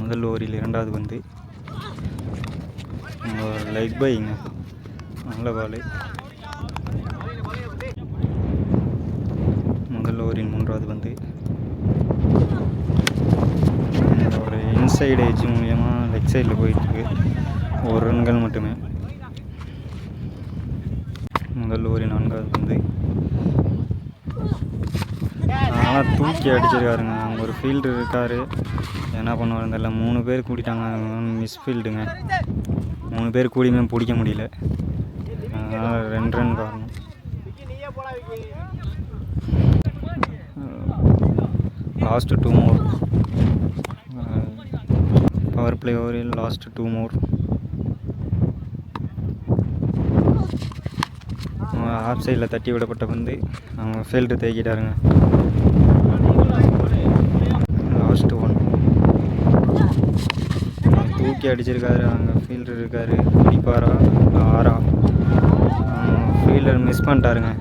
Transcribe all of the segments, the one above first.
முதல் ஓவரில் இரண்டாவது பந்து. லெக் பைங்க, நல்ல பால். முதல் ஓவரின் மூன்றாவது பந்து. ஒரு இன்சைடு எட்ஜ் மூலியமாக லெக் சைடில் போயிட்டுருக்கு. ஒரு ரன்கள் மட்டுமே. முதல் ஓவரின் நான்காவது பந்து. ஆனால் தூக்கி அடிச்சிருக்காருங்க. அங்கே ஒரு ஃபீல்டு இருக்கார், என்ன பண்ணுவார் தெரியல. 3 பேர் கூட்டிட்டாங்க, மிஸ் ஃபீல்டுங்க. 3 பேர் கூடியுமே பிடிக்க முடியல. அதனால் 2 ரன் காரணம். Last 2 more. பவர் பிளே ஓவரில் லாஸ்ட் 2 more. ஆஃப் சைடில் தட்டி விடப்பட்ட பந்து அவங்க ஃபீல்டு தேக்கிட்டாருங்க. லாஸ்ட் 1. தூக்கி அடிச்சிருக்காரு. அங்கே ஃபீல்டர் இருக்கார், பிடிப்பாரா ஆறா? Fielder miss பண்ணிட்டாருங்க.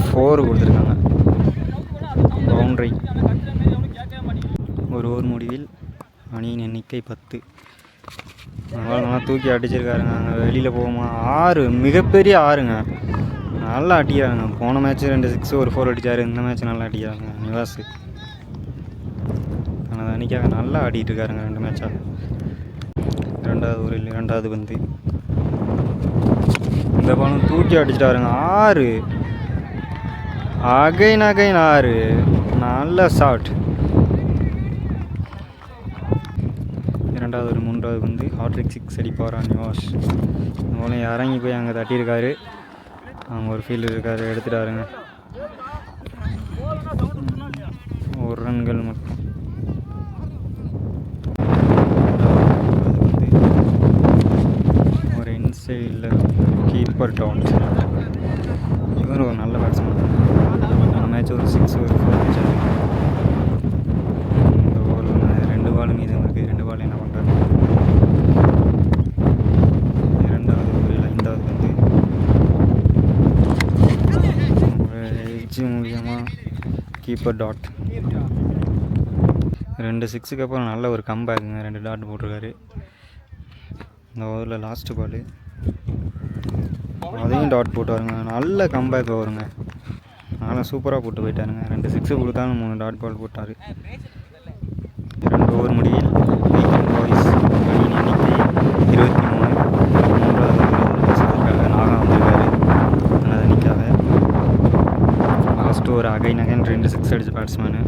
4 கொடுத்துருக்காங்க, பவுண்ட்ரி. ஒரு ஓவர் முடிவில் அணியின் எண்ணிக்கை 10. நல்லா தூக்கி அடிச்சிருக்காருங்க. அங்கே வெளியில் போகுமா? 6, மிகப்பெரிய 6ங்க. நல்லா அடிக்கிறாங்க. போன மேட்ச் 2 6 ஒரு 4 அடித்தார். இந்த மேட்ச் நல்லா அடிக்கிறாங்க. நிவாஸ் தனது அணிக்காக நல்லா ஆடிட்டு இருக்காருங்க 2 மேட்சாக. இரண்டாவது ஓவரில் இரண்டாவது பந்து. இந்த பாலும் தூக்கி அடிச்சிட்டாருங்க. 6 அகைன் 6. நல்ல ஷாட். இரண்டாவது ஒரு மூன்றாவது வந்து ஹாட்ரிக் 6 அடிப்பாரா நிவாஸ். அவங்களும் இறங்கி போய் அங்கே தட்டியிருக்காரு. அவங்க ஒரு ஃபீல்டு இருக்காரு, எடுத்துட்டாருங்க. 1 ரன்கள் மட்டும். ஒரு இன்சைடில் கீப்பர் டாட். இவர் ஒரு நல்ல பேட்ஸ்மேன். அந்த மேட்ச் ஒரு 6 ஒரு 4 அடிச்சாரு. இந்த ஓவரில் 2 பால் மீதம் இருக்குது. 2 பால் என்ன பண்ணுறாரு? இரண்டாவது ஓவரில் ஐந்தாவது வந்து எட்ஜ் மூலியமாக கீப்பர் டாட். 2 6க்கு அப்புறம் நல்ல ஒரு கம்பேக்குங்க. 2 டாட் போட்டிருக்காரு. இந்த ஓவரில் லாஸ்ட்டு பால், அதையும் டாட் போட்டாருங்க. நல்ல கம்பேக் வருங்க. அதனால் சூப்பராக போட்டு போயிட்டாருங்க. 2 6 கொடுத்தாலும் 3 டாட் பால் போட்டார். 2 ஓவர் முடிவில் வீக்கெண்ட் பாய்ஸ் அணியின் எண்ணிக்கை 23. மூன்றாவது பேசுவதற்காக நாகா வந்திருக்காரு தனது அணிக்காக. லாஸ்ட்டு ஒரு அகைன் 2 6 அடித்த பேட்ஸ்மேனு.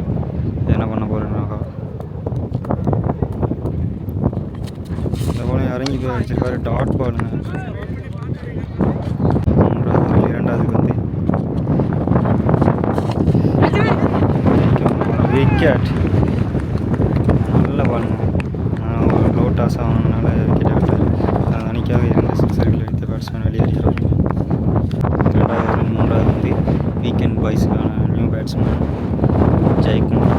என்ன பண்ண போகிறார் நாகா? இந்த போல இறங்கி போய் அடிச்சிருக்காரு. டாட் பாலுங்க. மூன்றாவது இரண்டாவது வந்து விக்கெட். நல்ல பாலுங்க. ஒரு லோ டாஸ் ஆனதுனால விக்கெட் எடுத்தார். அந்த அணிக்காக 2 சிக்ஸர்கள் அடித்த பேட்ஸ்மேன் வெளியேறுகிறார். இரண்டாவது மூன்றாவது வந்து வீக்கெண்ட் பாய்ஸுக்கான நியூ பேட்ஸ்மேன் ஜெயக்குமார்.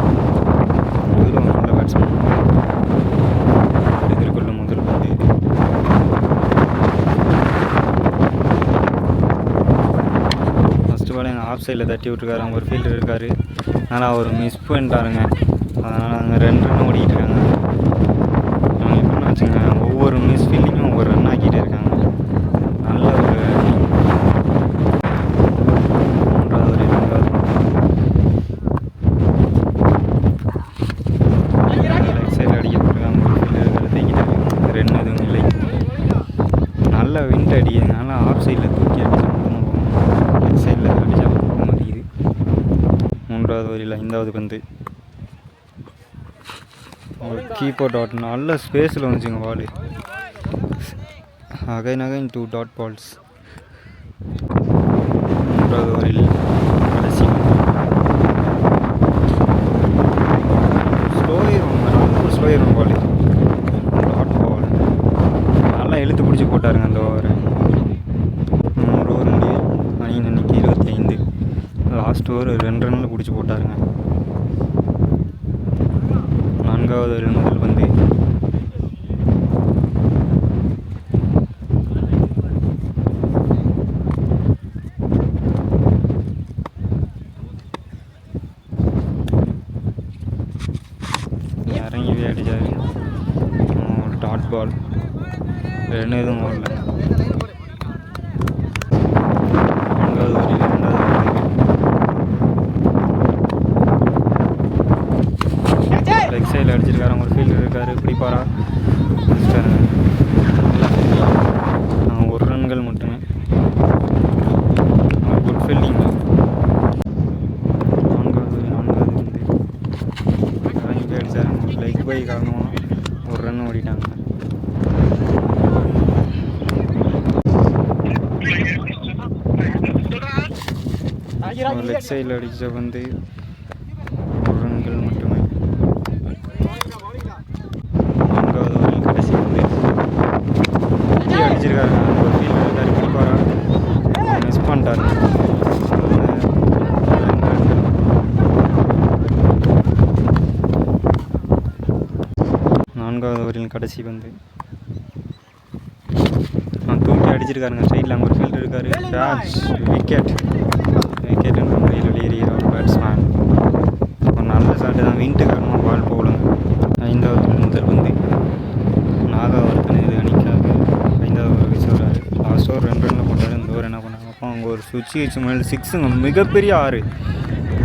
இவரும் நல்ல பேட்ஸ்மேன். எதிர்கொள்ளும் முதல் பந்து. ஃபஸ்ட்டு பால் எங்கள் ஆஃப் சைடில் தட்டி விட்ருக்காரு. அங்கே ஒரு ஃபீல்டர் இருக்கார், அதனால் அவர் மிஸ் பண்ணிட்டாருங்க. அதனால் அங்கே 2 ரன் ஓடிக்கிட்டு இருக்காங்க. அவங்க எப்படின்னு வச்சுங்க, ஒவ்வொரு மிஸ் ஃபீல்டிங்கும் ஒவ்வொரு ரன் ஆக்கிட்டே இருக்காங்க. நல்ல ஒரு மூன்றாவது ஒரு இரண்டாவது லெஃப்ட் சைடில் அடிக்கப்பட்டிருக்காங்க. ஒரு ஃபீல்டர் தேக்கிட்டு இருக்காங்க. 2 எதுவும் இல்லை. நல்ல விண்ட் அடி. நல்லா ஆஃப் சைடில் தூக்கி அடிச்சா மட்டும் போகும். லெஃப்ட் சைடில் அடித்தா போக மாட்டேங்குது. மூன்றாவது ஓவரில் ஐந்தாவது பந்து. ஒரு கீப்பர் டாட். நல்ல ஸ்பேஸில் வந்துச்சுங்க பால். Again 2 dot balls. மூன்றாவது ஓவரில் கடைசி ஸ்லோயிரும் பால். Dot ball. நல்லா இழுத்து பிடிச்சி போட்டாருங்க அந்த ஓவரை. 3 ஓவர் முடிவில் அணியின் எண்ணிக்கை 25. லாஸ்ட் ஓவர் 2 ரன்னில் பிடிச்சி போட்டாருங்க. நான்காவது ஒரு முதல் பந்து. இறங்கி போய் அடித்தார். டாட் பால் 2 எதுவும் ஓடல. 4வது ஓவரில் 2வது லெக் சைடில் அடிச்சிருக்காரு. ஒரு ஃபீல்டர் இருக்கார், பிடிப்பாரா முடிச்சிட்டாருங்க. நல்லா 1 ரன்கள் மட்டுமே. Good fielding. 4வது இறங்கி போய் அடித்தார். லெக் பை காரணமாக 1 ரன் ஓடிட்டாங்க. லெக் சைடில் அடித்த 1 ரன்கள் மட்டுமே. 4வது ஓவரில் கடைசி அடிச்சிருக்காரு. ஒரு ஃபீல்டர் இருக்காரு, பிடிப்பாரா மிஸ் பண்ணிட்டாரு. 4வது ஓவரில் கடைசி தூக்கி அடிச்சிருக்காருங்க. சைடில் அங்கே ஒரு ஃபீல்டர் இருக்காரு. கேட்ச், விக்கெட் என்ற முறையில் வெளியேறுகிற ஒரு பேட்ஸ்மேன். ஒரு நல்ல ஷாட்டு தான், விண்ட்டு காரணமாக பால் போகலங்க. 5வது முதல் 4வது ஓவர் இது அணிக்காக 5வது ஓவர் வச்சு வராரு. லாஸ்ட் ஓவர் 2 ரனில் போட்டார். இந்த ஓவர் என்ன பண்ணாங்க அப்போ அவங்க ஒரு சுவிட்ச் வச்சு மேலே 6ங்க, மிகப்பெரிய 6.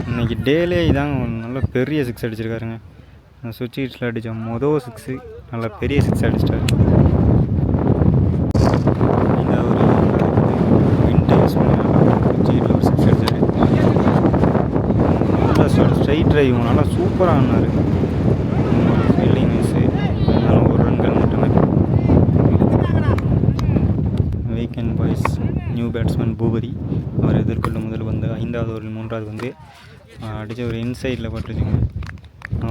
இன்றைக்கி டேலே இதாங்க ஒரு நல்ல பெரிய 6 அடிச்சிருக்காருங்க. சுவிட்ச் ஹிட்ஸில் அடித்த மொதல் 6 நல்ல பெரிய 6 அடிச்சிட்டாரு. ஸ்ட்ரைட் ட்ரைவ் நல்லா சூப்பராக ஆனார். ஃபீல்டிங் மிஸ்ஸு, அதனால 1 ரன்கள் மட்டுமே. Weekend boys new batsman Bhoopathi அவர் எதிர்கொள்ளும் முதல் 5வது ஓவரில் 3வது அடித்த ஒரு இன்சைடில் பட்டுருச்சுங்க.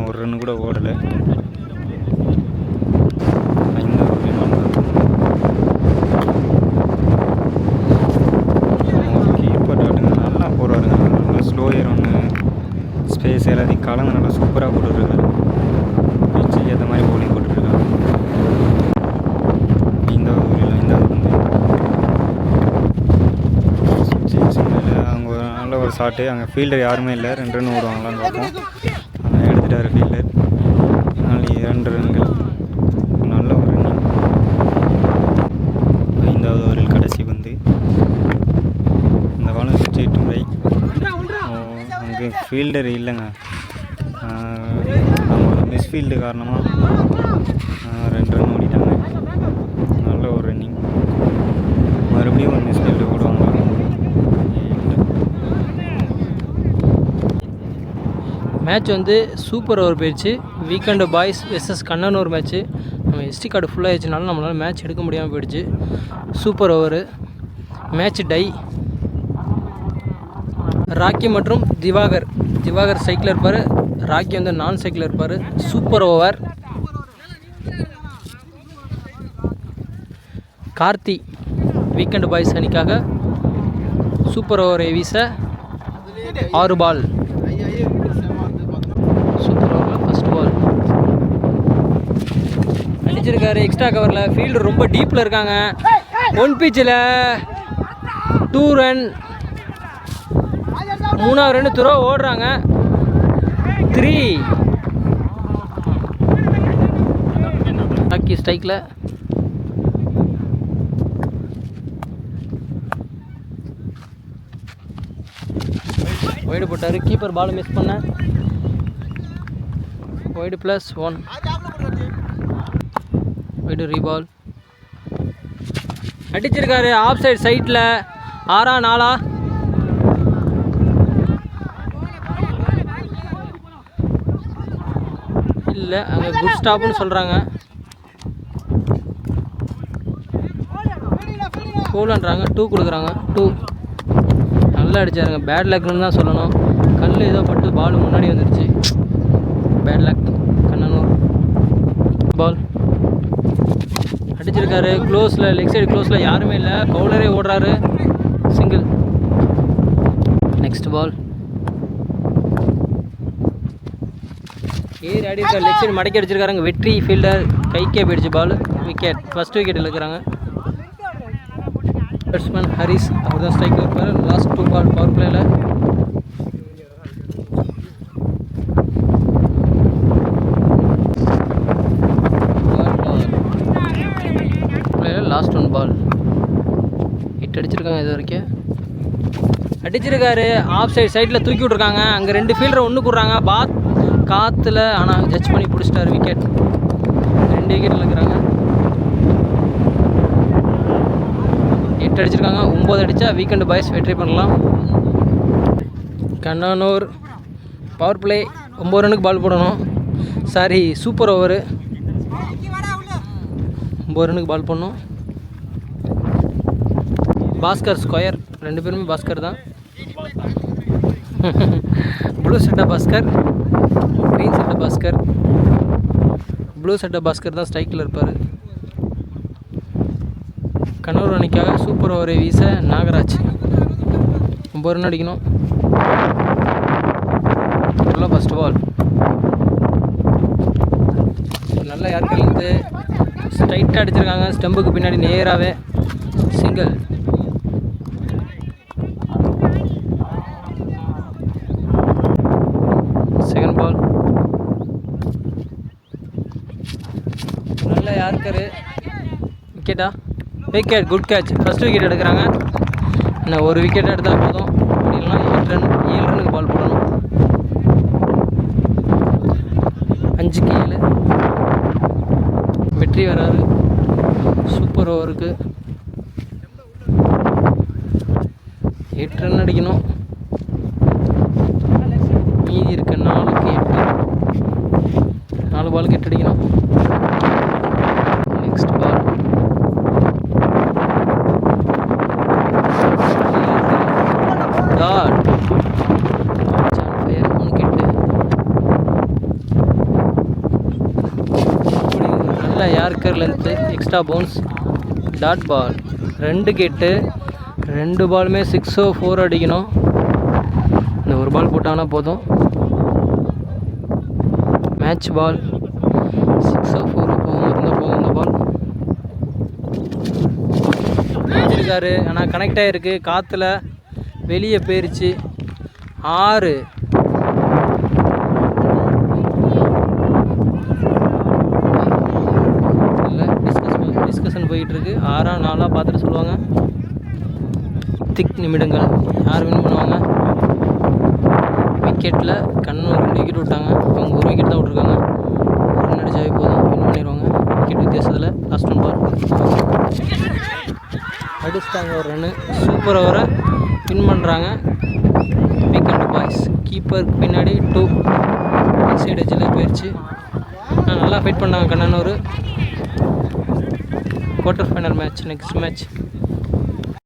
1 ரன் கூட ஓடலை. 5வது ஓவரில் 4வது கீப்பர் டாட்டுங்க நல்லா போடுறாருங்க. நல்லா ஸ்லோயர் ஸ்பேஸ் எல்லாத்தையும் கலந்து நல்லா சூப்பராக போட்டுருக்காரு. பிச்சுக்கு ஏற்ற மாதிரி போலிங் போட்டுருக்காரு. 5வது ஓவரில் 5வது அவங்க நல்ல ஒரு ஷாட்டு. அங்கே ஃபீல்டர் யாருமே இல்லை. 2 ரன் ஓடுவாங்களான்னு பார்ப்போம். எடுத்துட்டார் ஃபீல்டர். 2 ரன்கள். நல்ல ஒரு ரன்னிங். 5வது ஓவரில் கடைசி இந்த பாலம் 68 முறை. அங்கே ஃபீல்டர் இல்லைங்க. அவங்க மிஸ்ஃபீல்டு காரணமாக 2 ரன் ஓடிட்டாங்க. நல்ல ஒரு ரன்னிங். மறுபடியும் ஒரு மிஸ்ஃபீல்டு ஓடுவாங்க. மேட்ச் சூப்பர் ஓவர் போயிடுச்சு. Weekend boys versus Kannanur match. நம்ம எஸ்டி கார்டு ஃபுல்லாக ஆயிடுச்சுனாலும் நம்மளால் மேட்ச் எடுக்க முடியாமல் போயிடுச்சு. Super over. Match tie. Rocky மற்றும் திவாகர் சைக்கிளில் இருப்பார். ராக்கி நான் சைக்கிளில் இருப்பார். Super over. Karthi weekend boys அணிக்காக சூப்பர் ஓவரை வீச 6 பால். சூப்பர் ஓவரில் ஃபஸ்ட் பால் அடிச்சிருக்காரு. எக்ஸ்ட்ரா கவரில் ஃபீல்டு ரொம்ப டீப்பில் இருக்காங்க. 1 பிச்சில் 2 ரன். 3வது ரன் துரோ ஓடுறாங்க. 3. ராக்கி ஸ்ட்ரைக்கில். வைடு போட்டார். கீப்பர் பால் மிஸ் பண்ண. வைடு +1. வைடு ரீபால் அடிச்சிருக்காரு. ஆஃப் சைட் சைட்டில் 6ஆ 4ஆ இல்லை, அங்கே குட் ஸ்டாப்னு சொல்கிறாங்க. போலன்றாங்க. 2 கொடுக்குறாங்க. 2 நல்லா அடித்தாருங்க. பேட் லக்னு தான் சொல்லணும். கல் ஏதோ பட்டு பால் முன்னாடி வந்துடுச்சு. Bad luck. கண்ணனூர் பால் அடிச்சிருக்காரு. க்ளோஸில், லெக் சைடு க்ளோஸில் யாருமே இல்லை. பவுலரே ஓடுறாரு. சிங்கிள். Next ball. ஏறி ஆடி இருக்கார். லெக் சைடு மடக்கி அடிச்சிருக்காருங்க. வெற்றி ஃபீல்டர் கைக்கே போயிடுச்சு பால். விக்கெட். ஃபஸ்ட் விக்கெட்டில் இருக்கிறாங்க. பேட்ஸ்மேன் ஹரிஸ் அவர் தான் ஸ்ட்ரைக்கில் இருப்பார். லாஸ்ட் 2 பால் பவர் பிளேயில். அடிச்சிருக்காரு. ஆஃப் சைடில் தூக்கி விட்ருக்காங்க. அங்கே 2 ஃபீல்டரை ஒன்று கூடுறாங்க. காற்றுல ஆனால் ஜட்ஜ் பண்ணி பிடிச்சிட்டாரு. விக்கெட். 2 விக்கெட்டில் இருக்கிறாங்க. 8 அடிச்சிருக்காங்க. 9 அடித்தா வீக்கெண்டு பாய்ஸ் வெற்றி பண்ணலாம். கண்ணனூர் பவர் பிளே 9 ரன்னுக்கு பால் போடணும். Sorry, super over. 9 ரன்னுக்கு பால் போடணும். பாஸ்கர் ஸ்கொயர். 2 பேருமே பாஸ்கர் தான். ப்ளூ சட்டை பாஸ்கர், க்ரீன் சட்டை பாஸ்கர். ப்ளூ சட்டை பாஸ்கர் தான் ஸ்ட்ரைக்கில் இருப்பார். கண்ணூர் அணிக்காக சூப்பர் ஓவரை வீச நாகராஜ். 9 ரன் அடிக்கணும். நல்லா ஃபஸ்ட் பால். நல்லா யாருக்கிலேருந்து ஸ்ட்ரைட்டாக அடிச்சிருக்காங்க. ஸ்டம்புக்கு பின்னாடி நேராகவே சிங்கிள். Second ball. நல்ல யார்கரு. விக்கெட்டா? Wicket. Good catch. First wicket எடுக்கிறாங்க. இன்னும் 1 விக்கெட் எடுத்தால் போதும். அப்படின்னா 7 ரன்னுக்கு பால் போடணும். 5க்கு 7. வெற்றி வராது. சூப்பர் ஓவருக்கு 8 ரன் அடிக்கணும். மீதி இருக்க 4க்கு 8. 4 பாலுக்கு 8 அடிக்கணும். Next ball. டாட். ஃபயர் 3க்கு 8. நல்ல yorker length. Extra bounce. Dot ball. 2க்கு 8. 2 பாலுமே 6 4 அடிக்கணும். இந்த 1 பால் போட்டாங்கன்னா போதும். மேட்ச் பால். 6 4 போகும் இந்த பால். அடிச்சிருக்காரு. ஆனால் கனெக்ட் ஆகிருக்கு. காற்றுல வெளியே போயிருச்சு. 6. இல்லை, டிஸ்கஷன் போயிட்டுருக்கு. 6 4 பார்த்துட்டு சொல்லுவாங்க. திக் நிமிடங்கள். யார் வின் பண்ணுவாங்க? விக்கெட்டில் கண்ணூர் 2 விக்கெட் விட்டாங்க. அவங்க 1 விக்கெட் தான் விட்ருக்காங்க. 1 ரன் அடிச்சாவே போதும், வின் பண்ணிடுவாங்க. விக்கெட் வித்தியாசத்தில் லாஸ்ட் 1 பால் அடிச்சிட்டாங்க. 1 ரன்னு. சூப்பர் ஓவரை வின் பண்ணுறாங்க வீக்கெண்டு பாய்ஸ். கீப்பருக்கு பின்னாடி 2 சைடு எஜ்ஜில் போயிடுச்சு. நல்லா ஃபைட் பண்ணாங்க Kannanur. Quarter final match. Next match